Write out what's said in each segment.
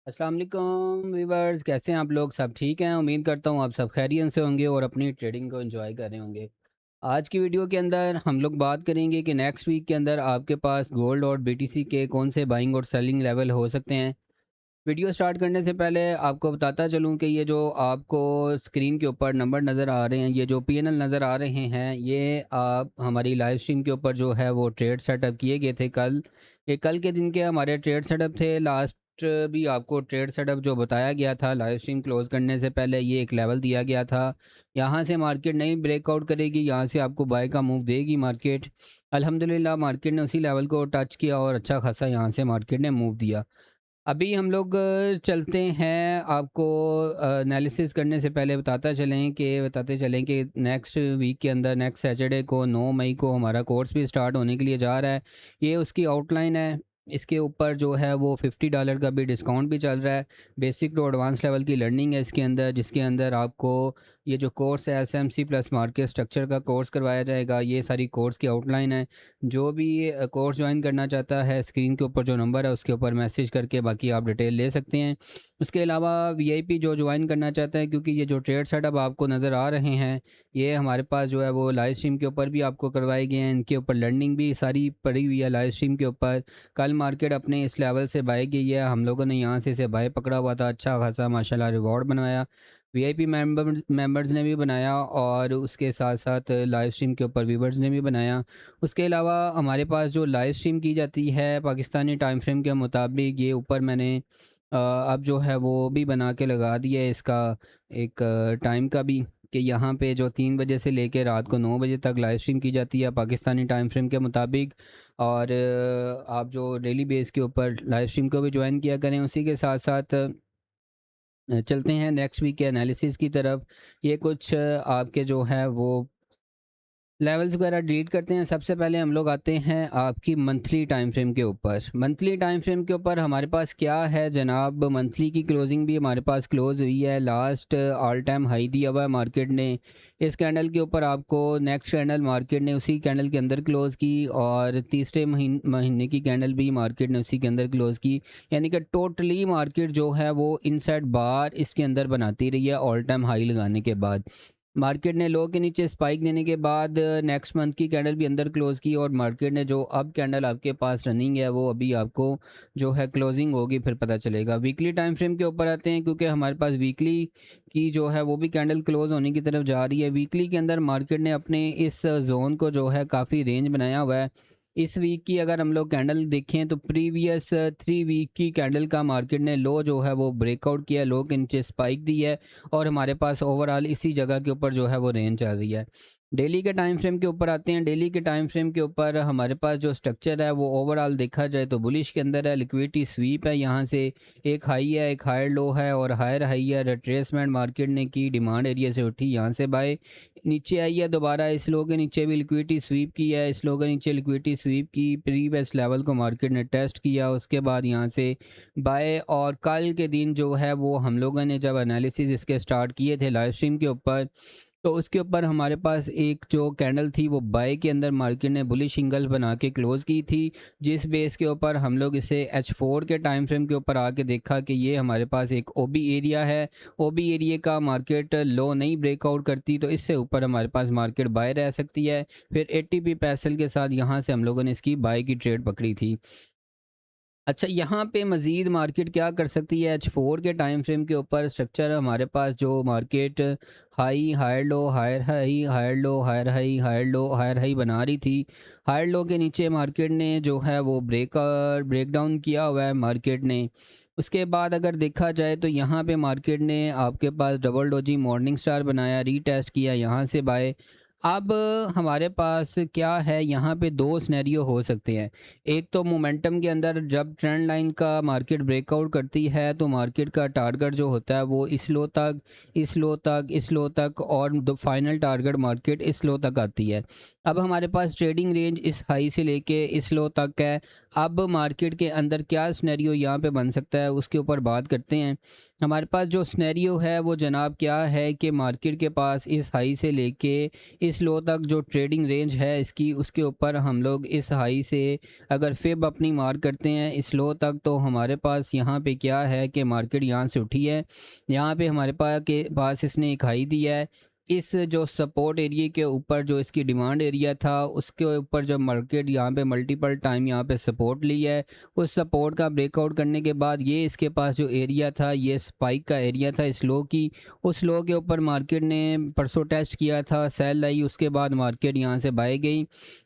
अस्सलाम वालेकुम व्यूअर्स, कैसे हैं आप लोग? सब ठीक हैं? उम्मीद करता हूँ आप सब खैरियत से होंगे और अपनी ट्रेडिंग को एंजॉय कर रहे होंगे। आज की वीडियो के अंदर हम लोग बात करेंगे कि नेक्स्ट वीक के अंदर आपके पास गोल्ड और बीटीसी के कौन से बाइंग और सेलिंग लेवल हो सकते हैं। वीडियो स्टार्ट करने से पहले आपको बताता चलूँ कि ये जो आपको स्क्रीन के ऊपर नंबर नज़र आ रहे हैं, ये जो पीएनएल नज़र आ रहे हैं, ये आप हमारी लाइव स्ट्रीम के ऊपर जो है वो ट्रेड सेटअप किए गए थे कल। ये कल के दिन के हमारे ट्रेड सेटअप थे। लास्ट भी आपको ट्रेड सेटअप जो बताया गया था लाइव स्ट्रीम क्लोज़ करने से पहले, ये एक लेवल दिया गया था। यहाँ से मार्केट नहीं ब्रेकआउट करेगी, यहाँ से आपको बाय का मूव देगी मार्केट। अल्हम्दुलिल्लाह मार्केट ने उसी लेवल को टच किया और अच्छा खासा यहाँ से मार्केट ने मूव दिया। अभी हम लोग चलते हैं, आपको एनालिसिस करने से पहले बताते चलें कि नेक्स्ट वीक के अंदर नेक्स्ट सैटरडे को 9 मई को हमारा कोर्स भी स्टार्ट होने के लिए जा रहा है। ये उसकी आउटलाइन है। इसके ऊपर जो है वो $50 का भी डिस्काउंट भी चल रहा है। बेसिक टू एडवांस लेवल की लर्निंग है इसके अंदर, जिसके अंदर आपको ये जो कोर्स है एसएमसी प्लस मार्केट स्ट्रक्चर का कोर्स करवाया जाएगा। ये सारी कोर्स की आउटलाइन है। जो भी कोर्स ज्वाइन करना चाहता है, स्क्रीन के ऊपर जो नंबर है उसके ऊपर मैसेज करके बाकी आप डिटेल ले सकते हैं। उसके अलावा वीआईपी जो ज्वाइन करना चाहता है, क्योंकि ये जो ट्रेड सेटअप आपको नज़र आ रहे हैं, ये हमारे पास जो है वो लाइव स्ट्रीम के ऊपर भी आपको करवाए गए हैं। इनके ऊपर लर्निंग भी सारी पड़ी हुई है लाइव स्ट्रीम के ऊपर। कल मार्केट अपने इस लेवल से बाय गई है, हम लोगों ने यहाँ से इसे बाय पकड़ा हुआ था, अच्छा खासा माशाल्लाह रिवॉर्ड बनवाया। वीआईपी मेंबर्स ने भी बनाया और उसके साथ साथ लाइव स्ट्रीम के ऊपर व्यूवर्स ने भी बनाया। उसके अलावा हमारे पास जो लाइव स्ट्रीम की जाती है पाकिस्तानी टाइम फ्रेम के मुताबिक, ये ऊपर मैंने अब जो है वो भी बना के लगा दिया है इसका एक टाइम का भी, कि यहाँ पे जो 3 बजे से लेके रात को 9 बजे तक लाइव स्ट्रीम की जाती है पाकिस्तानी टाइम फ्रेम के मुताबिक। और आप जो डेली बेस के ऊपर लाइव स्ट्रीम को भी ज्वाइन किया करें। उसी के साथ साथ चलते हैं नेक्स्ट वीक के एनालिसिस की तरफ। ये कुछ आपके जो है वो लेवल्स वगैरह डिलीट करते हैं। सबसे पहले हम लोग आते हैं आपकी मंथली टाइम फ्रेम के ऊपर। मंथली टाइम फ्रेम के ऊपर हमारे पास क्या है जनाब, मंथली की क्लोजिंग भी हमारे पास क्लोज हुई है। लास्ट ऑल टाइम हाई दिया हुआ है मार्केट ने। इस कैंडल के ऊपर आपको नेक्स्ट कैंडल मार्केट ने उसी कैंडल के अंदर क्लोज की, और तीसरे महीने की कैंडल भी मार्केट ने उसी के अंदर क्लोज की। यानी कि टोटली मार्केट जो है वो इनसाइड बार इसके अंदर बनाती रही है ऑल टाइम हाई लगाने के बाद। मार्केट ने लो के नीचे स्पाइक देने के बाद नेक्स्ट मंथ की कैंडल भी अंदर क्लोज की, और मार्केट ने जो अब कैंडल आपके पास रनिंग है वो अभी आपको जो है क्लोजिंग होगी फिर पता चलेगा। वीकली टाइम फ्रेम के ऊपर आते हैं, क्योंकि हमारे पास वीकली की जो है वो भी कैंडल क्लोज होने की तरफ जा रही है। वीकली के अंदर मार्केट ने अपने इस जोन को जो है काफ़ी रेंज बनाया हुआ है। इस वीक की अगर हम लोग कैंडल देखें तो प्रीवियस 3 वीक की कैंडल का मार्केट ने लो जो है वो ब्रेकआउट किया, लो के नीचे स्पाइक दी है, और हमारे पास ओवरऑल इसी जगह के ऊपर जो है वो रेंज चल रही है। डेली के टाइम फ्रेम के ऊपर आते हैं। डेली के टाइम फ्रेम के ऊपर हमारे पास जो स्ट्रक्चर है वो ओवरऑल देखा जाए तो बुलिश के अंदर है। लिक्विडिटी स्वीप है, यहाँ से एक हाई है, एक हायर लो है और हायर हाई है। रिट्रेसमेंट मार्केट ने की, डिमांड एरिया से उठी, यहाँ से बाय नीचे आई है दोबारा। इस लो के नीचे भी लिक्विडिटी स्वीप की है, इस लो के नीचे लिक्विडिटी स्वीप की, प्रीवियस लेवल को मार्केट ने टेस्ट किया, उसके बाद यहाँ से बाय। और कल के दिन जो है वो हम लोगों ने जब एनालिसिस इसके स्टार्ट किए थे लाइव स्ट्रीम के ऊपर, तो उसके ऊपर हमारे पास एक जो कैंडल थी वो बाय के अंदर मार्केट ने बुलिश एंगल बना के क्लोज़ की थी, जिस बेस के ऊपर हम लोग इसे H4 के टाइम फ्रेम के ऊपर आके देखा कि ये हमारे पास एक ओबी एरिया है। ओबी एरिया का मार्केट लो नहीं ब्रेकआउट करती तो इससे ऊपर हमारे पास मार्केट बाय रह सकती है। फिर एटीपी पैसल के साथ यहाँ से हम लोगों ने इसकी बाय की ट्रेड पकड़ी थी। अच्छा, यहाँ पे मज़ीद मार्केट क्या कर सकती है, H4 के टाइम फ्रेम के ऊपर स्ट्रक्चर हमारे पास जो market high higher low higher high higher low higher high higher low higher high बना रही थी। हायर लो के नीचे मार्केट ने जो है वो ब्रेक डाउन किया हुआ है मार्केट ने। उसके बाद अगर देखा जाए तो यहाँ पे मार्केट ने आपके पास डबल डोजी मॉर्निंग स्टार बनाया, रीटेस्ट किया, यहाँ से बाय। अब हमारे पास क्या है, यहाँ पे दो सिनेरियो हो सकते हैं। एक तो मोमेंटम के अंदर जब ट्रेंड लाइन का मार्केट ब्रेकआउट करती है तो मार्केट का टारगेट जो होता है वो इस लो तक, इस लो तक, इस लो तक, और फाइनल टारगेट मार्केट इस लो तक आती है। अब हमारे पास ट्रेडिंग रेंज इस हाई से लेके इस लो तक है। अब मार्केट के अंदर क्या सिनेरियो यहाँ पे बन सकता है उसके ऊपर बात करते हैं। हमारे पास जो सिनेरियो है वो जनाब क्या है कि मार्केट के पास इस हाई से लेके इस लो तक जो ट्रेडिंग रेंज है इसकी, उसके ऊपर हम लोग इस हाई से अगर फिब अपनी मार्क करते हैं इस लो तक, तो हमारे पास यहाँ पे क्या है कि मार्केट यहाँ से उठी है। यहाँ पे हमारे पास इसने एक हाई दिया है। इस जो सपोर्ट एरिया के ऊपर जो इसकी डिमांड एरिया था उसके ऊपर जब मार्केट यहाँ पे मल्टीपल टाइम यहाँ पे सपोर्ट ली है, उस सपोर्ट का ब्रेकआउट करने के बाद ये इसके पास जो एरिया था ये स्पाइक का एरिया था इस लो की। उस लो के ऊपर मार्केट ने परसों टेस्ट किया था, सेल आई, उसके बाद मार्केट यहाँ से बाय गई।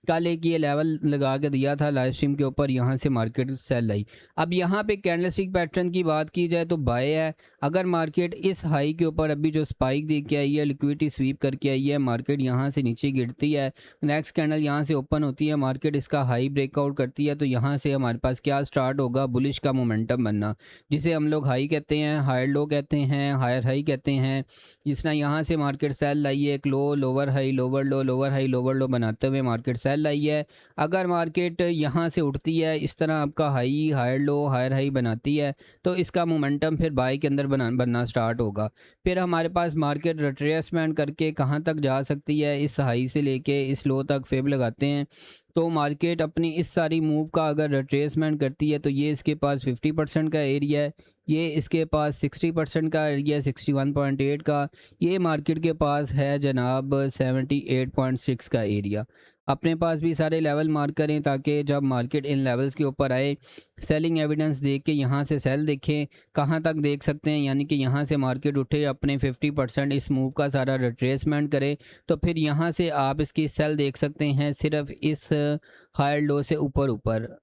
कल एक ये लेवल लगा के दिया था लाइव स्ट्रीम के ऊपर, यहाँ से मार्केट सेल आई। अब यहाँ पे कैंडलस्टिक पैटर्न की बात की जाए तो बाय है। अगर मार्केट इस हाई के ऊपर अभी जो स्पाइक दे के आई है, लिक्विडिटी स्वीप करके आई है, मार्केट यहाँ से नीचे गिरती है, नेक्स्ट कैंडल यहाँ से ओपन होती है, मार्केट इसका हाई ब्रेकआउट करती है, तो यहाँ से हमारे पास क्या स्टार्ट होगा, बुलिश का मोमेंटम बनना, जिसे हम लोग हाई कहते हैं, हायर लो कहते हैं, हायर हाई कहते हैं। जिस तरह यहाँ से मार्केट सेल लाई है, एक low, lower high, lower low, lower high, lower low बनाते हुए मार्केट सेल लाई है। अगर मार्केट यहाँ से उठती है, इस तरह आपका high, higher low, higher high बनाती है, तो इसका मोमेंटम फिर बाई के अंदर बनना स्टार्ट होगा। फिर हमारे पास मार्केट रिट्रेसमेंट करके कहाँ तक जा सकती है, इस हाई से लेके इस लो तक फेब लगाते हैं, तो मार्केट अपनी इस सारी मूव का अगर रिट्रेसमेंट करती है तो ये इसके पास 50% का एरिया है, ये इसके पास 60% का एरिया है, 61.8 का। ये मार्केट के पास है जनाब 78.6 का एरिया। अपने पास भी सारे लेवल मार्क करें ताकि जब मार्केट इन लेवल्स के ऊपर आए, सेलिंग एविडेंस देख के यहाँ से सेल देखें, कहाँ तक देख सकते हैं, यानी कि यहाँ से मार्केट उठे अपने 50% इस मूव का सारा रिट्रेसमेंट करे, तो फिर यहाँ से आप इसकी सेल देख सकते हैं सिर्फ इस हायर लो से ऊपर ऊपर,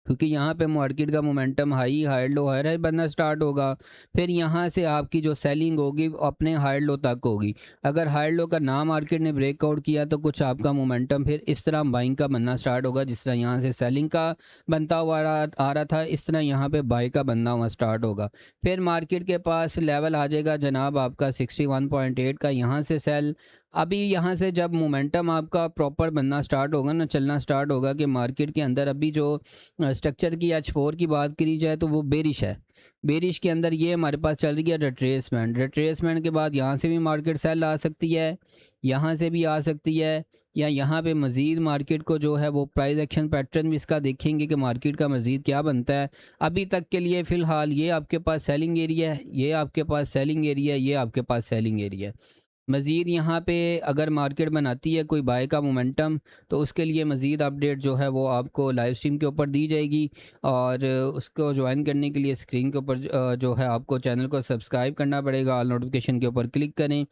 क्योंकि यहाँ पे मार्केट का momentum high, higher low, higher high बनना स्टार्ट होगा। फिर यहाँ से आपकी जो सेलिंग होगी वो अपने हायर लो तक होगी। अगर हायर लो का ना मार्केट ने ब्रेकआउट किया तो कुछ आपका मोमेंटम फिर इस तरह बाइंग का बनना स्टार्ट होगा, जिस तरह यहाँ से सेलिंग का बनता हुआ आ रहा था, इस तरह यहाँ पे बाई का बनना हुआ स्टार्ट होगा। फिर मार्केट के पास लेवल आ जाएगा जनाब आपका 61.8 का, यहाँ से सेल। अभी यहाँ से जब मोमेंटम आपका प्रॉपर बनना स्टार्ट होगा ना, चलना स्टार्ट होगा कि मार्केट के अंदर अभी जो स्ट्रक्चर की H4 की बात करी जाए तो वो बेरिश है। बेरिश के अंदर ये हमारे पास चल रही है रिट्रेसमेंट। रिट्रेसमेंट के बाद यहाँ से भी मार्केट सेल आ सकती है, यहाँ से भी आ सकती है, या यहाँ पे मज़ीद मार्केट को जो है वो प्राइस एक्शन पैटर्न भी इसका देखेंगे कि मार्केट का मज़ीद क्या बनता है। अभी तक के लिए फ़िलहाल ये आपके पास सेलिंग एरिया है, ये आपके पास सेलिंग एरिया है, ये आपके पास सेलिंग एरिया है। मज़ीद यहाँ पे अगर मार्केट बनाती है कोई बाय का मोमेंटम, तो उसके लिए मज़ीद अपडेट जो है वो आपको लाइव स्ट्रीम के ऊपर दी जाएगी, और उसको ज्वाइन करने के लिए स्क्रीन के ऊपर जो है आपको चैनल को सब्सक्राइब करना पड़ेगा, ऑल नोटिफिकेशन के ऊपर क्लिक करें,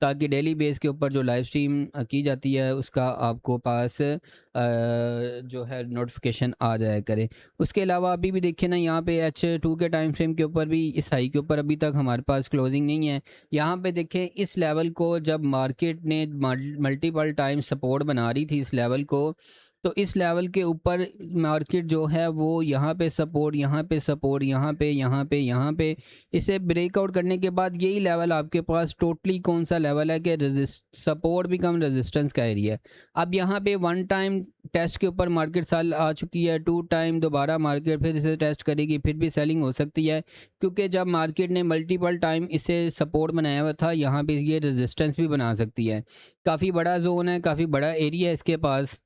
ताकि डेली बेस के ऊपर जो लाइव स्ट्रीम की जाती है उसका आपको पास जो है नोटिफिकेशन आ जाया करे। उसके अलावा अभी भी देखिए ना, यहाँ पे H2 के टाइम फ्रेम के ऊपर भी इस हाई के ऊपर अभी तक हमारे पास क्लोजिंग नहीं है। यहाँ पे देखें इस लेवल को जब मार्केट ने मल्टीपल टाइम सपोर्ट बना रही थी इस लेवल को, तो इस लेवल के ऊपर मार्केट जो है वो यहाँ पे सपोर्ट, यहाँ पे सपोर्ट, यहाँ पे, यहाँ पे, यहाँ पे, इसे ब्रेकआउट करने के बाद यही लेवल आपके पास टोटली कौन सा लेवल है कि सपोर्ट भी कम रेजिस्टेंस का एरिया है। अब यहाँ पे वन टाइम टेस्ट के ऊपर मार्केट साल आ चुकी है, टू टाइम दोबारा मार्केट फिर इसे टेस्ट करेगी, फिर भी सेलिंग हो सकती है, क्योंकि जब मार्केट ने मल्टीपल टाइम इसे सपोर्ट बनाया हुआ था, यहाँ पे ये रेजिस्टेंस भी बना सकती है। काफ़ी बड़ा जोन है, काफ़ी बड़ा एरिया है इसके पास।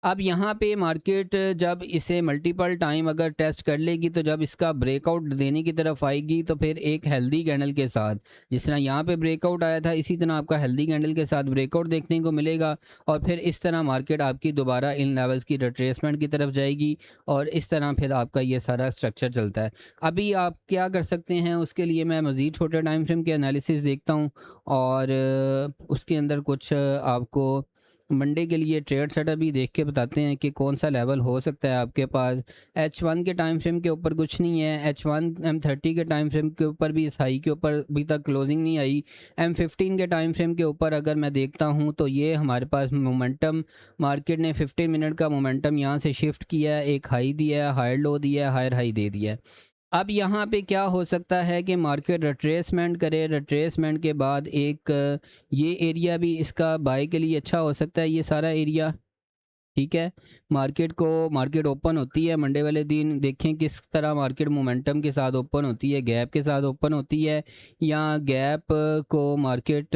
अब यहाँ पे मार्केट जब इसे मल्टीपल टाइम अगर टेस्ट कर लेगी, तो जब इसका ब्रेकआउट देने की तरफ आएगी, तो फिर एक हेल्दी कैंडल के साथ, जिस तरह यहाँ पे ब्रेकआउट आया था, इसी तरह आपका हेल्दी कैंडल के साथ ब्रेकआउट देखने को मिलेगा, और फिर इस तरह मार्केट आपकी दोबारा इन लेवल्स की रिट्रेसमेंट की तरफ जाएगी, और इस तरह फिर आपका ये सारा स्ट्रक्चर चलता है। अभी आप क्या कर सकते हैं, उसके लिए मैं मज़ीद छोटे टाइम फ्रेम के एनालिसिस देखता हूँ, और उसके अंदर कुछ आपको मंडे के लिए ट्रेड सेटअप भी देख के बताते हैं कि कौन सा लेवल हो सकता है आपके पास। H1 के टाइम फ्रेम के ऊपर कुछ नहीं है, H1 M30 के टाइम फ्रेम के ऊपर भी इस हाई के ऊपर अभी तक क्लोजिंग नहीं आई। M15 के टाइम फ्रेम के ऊपर अगर मैं देखता हूं तो ये हमारे पास मोमेंटम, मार्केट ने 15 मिनट का मोमेंटम यहाँ से शिफ्ट किया है, एक हाई दिया है, हायर लो दिया है, हायर हाई दे दिया है। अब यहाँ पे क्या हो सकता है कि मार्केट रिट्रेसमेंट करे, रिट्रेसमेंट के बाद एक ये एरिया भी इसका बाय के लिए अच्छा हो सकता है, ये सारा एरिया, ठीक है। मार्केट ओपन होती है मंडे वाले दिन, देखें किस तरह मार्केट मोमेंटम के साथ ओपन होती है, गैप के साथ ओपन होती है या गैप को मार्केट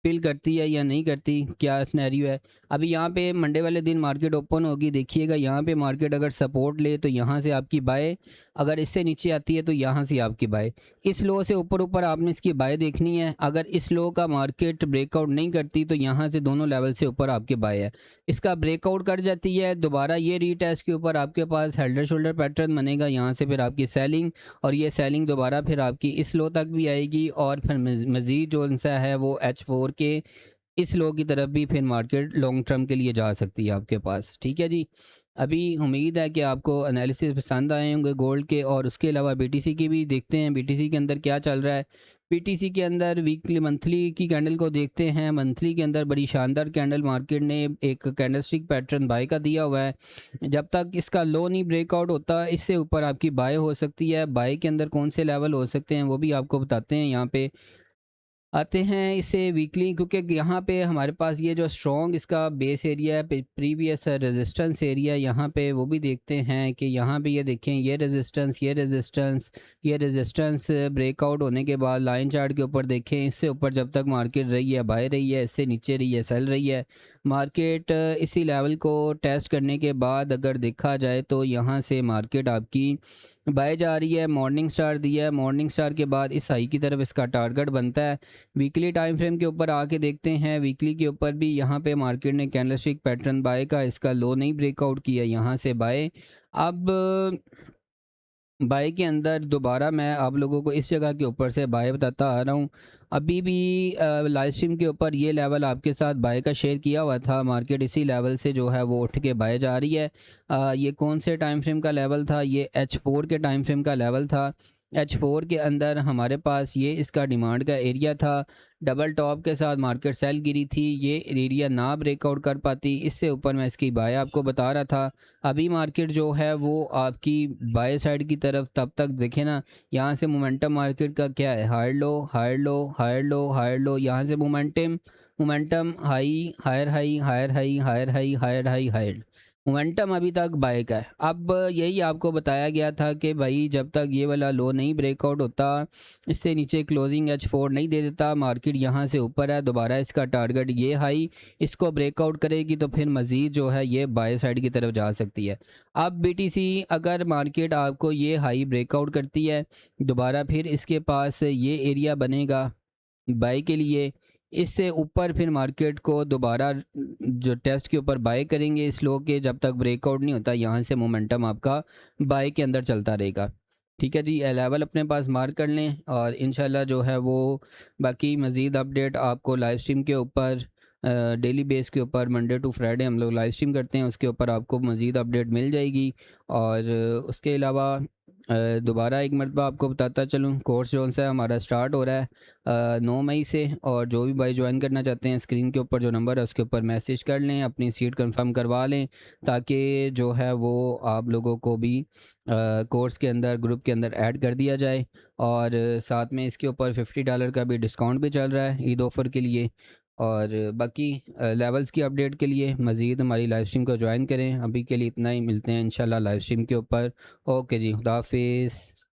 फिल करती है या नहीं करती, क्या सिनेरियो है। अभी यहाँ पे मंडे वाले दिन मार्केट ओपन होगी, देखिएगा यहाँ पे मार्केट अगर सपोर्ट ले तो यहाँ से आपकी बाय, अगर इससे नीचे आती है तो यहाँ से आपकी बाय। इस लो से ऊपर ऊपर आपने इसकी बाय देखनी है। अगर इस लो का मार्केट ब्रेकआउट नहीं करती तो यहाँ से दोनों लेवल से ऊपर आपकी बाय है। इसका ब्रेकआउट कर जाती है दोबारा, ये रीटेस्ट के ऊपर आपके पास हेल्डर शोल्डर पैटर्न बनेगा, यहाँ से फिर आपकी सेलिंग, और ये सेलिंग दोबारा फिर आपकी इस लो तक भी आएगी और फिर मज़ीद जो सा है वो H4 के इस लो की तरफ भी फिर मार्केट लॉन्ग टर्म के लिए जा सकती है आपके पास। ठीक है जी। अभी उम्मीद है कि आपको एनालिसिस पसंद आए होंगे गोल्ड के, और उसके अलावा बीटीसी की भी देखते हैं, बीटीसी के अंदर क्या चल रहा है। बीटीसी के अंदर वीकली मंथली की कैंडल को देखते हैं। मंथली के अंदर बड़ी शानदार कैंडल मार्केट ने एक कैंडलस्टिक पैटर्न बाय का दिया हुआ है। जब तक इसका लो नहीं ब्रेकआउट होता, इससे ऊपर आपकी बाय हो सकती है। बाय के अंदर कौन से लेवल हो सकते हैं वो भी आपको बताते हैं। यहाँ पे आते हैं इसे वीकली, क्योंकि यहाँ पे हमारे पास ये जो स्ट्रॉन्ग इसका बेस एरिया है, प्रीवियस रेजिस्टेंस एरिया, यहाँ पे वो भी देखते हैं कि यहाँ पे ये देखें, ये रेजिस्टेंस, ये रेजिस्टेंस, ये रेजिस्टेंस ब्रेकआउट होने के बाद लाइन चार्ट के ऊपर देखें, इससे ऊपर जब तक मार्केट रही है बाय रही है, इससे नीचे रही है सेल रही है। मार्केट इसी लेवल को टेस्ट करने के बाद अगर देखा जाए तो यहाँ से मार्केट आपकी बाय जा रही है। मॉर्निंग स्टार दिया है, मॉर्निंग स्टार के बाद इस हाई की तरफ इसका टारगेट बनता है। वीकली टाइम फ्रेम के ऊपर आके देखते हैं, वीकली के ऊपर भी यहाँ पे मार्केट ने कैंडलस्टिक पैटर्न बाय का, इसका लो नहीं ब्रेकआउट किया, यहाँ से बाय। अब बाय के अंदर दोबारा मैं आप लोगों को इस जगह के ऊपर से बाय बताता आ रहा हूँ। अभी भी लाइव स्ट्रीम के ऊपर ये लेवल आपके साथ बाय का शेयर किया हुआ था, मार्केट इसी लेवल से जो है वो उठ के बाय जा रही है। ये कौन से टाइम फ्रेम का लेवल था, ये H4 के टाइम फ्रेम का लेवल था। H4 के अंदर हमारे पास ये इसका डिमांड का एरिया था। डबल टॉप के साथ मार्केट सेल गिरी थी, ये एरिया ना ब्रेकआउट कर पाती, इससे ऊपर मैं इसकी बाय आपको बता रहा था। अभी मार्केट जो है वो आपकी बाय साइड की तरफ, तब तक देखें ना, यहाँ से मोमेंटम मार्केट का क्या है, higher low higher low higher low higher low, यहाँ से momentum momentum high higher high higher high higher high higher high higher, momentum अभी तक बाय का है। अब यही आपको बताया गया था कि भाई जब तक ये वाला लो नहीं ब्रेकआउट होता, इससे नीचे क्लोजिंग H4 नहीं दे देता, मार्केट यहाँ से ऊपर है, दोबारा इसका टारगेट ये हाई इसको ब्रेकआउट करेगी तो फिर मज़ीद जो है ये बाय साइड की तरफ जा सकती है। अब BTC अगर मार्केट आपको ये हाई ब्रेकआउट करती है, दोबारा फिर इसके पास ये एरिया बनेगा बाय के लिए, इससे ऊपर फिर मार्केट को दोबारा जो टेस्ट के ऊपर बाय करेंगे इस लो के, जब तक ब्रेकआउट नहीं होता यहाँ से मोमेंटम आपका बाय के अंदर चलता रहेगा। ठीक है जी, लेवल अपने पास मार्क कर लें, और इंशाल्लाह जो है वो बाकी मज़ीद अपडेट आपको लाइव स्ट्रीम के ऊपर डेली बेस के ऊपर मंडे टू फ्राइडे हम लोग लाइव स्ट्रीम करते हैं, उसके ऊपर आपको मज़ीद अपडेट मिल जाएगी। और उसके अलावा दोबारा एक मरतबा आपको बताता चलूँ, कोर्स जो सा हमारा स्टार्ट हो रहा है 9 मई से, और जो भी भाई ज्वाइन करना चाहते हैं स्क्रीन के ऊपर जो नंबर है उसके ऊपर मैसेज कर लें, अपनी सीट कंफर्म करवा लें, ताकि जो है वो आप लोगों को भी कोर्स के अंदर ग्रुप के अंदर ऐड कर दिया जाए। और साथ में इसके ऊपर $50 का भी डिस्काउंट भी चल रहा है ईद ऑफ़र के लिए। और बाकी लेवल्स की अपडेट के लिए मज़ीद हमारी लाइव स्ट्रीम को ज्वाइन करें। अभी के लिए इतना ही, मिलते हैं इंशाल्लाह लाइव स्ट्रीम के ऊपर। ओके जी, खुदा हाफिज़।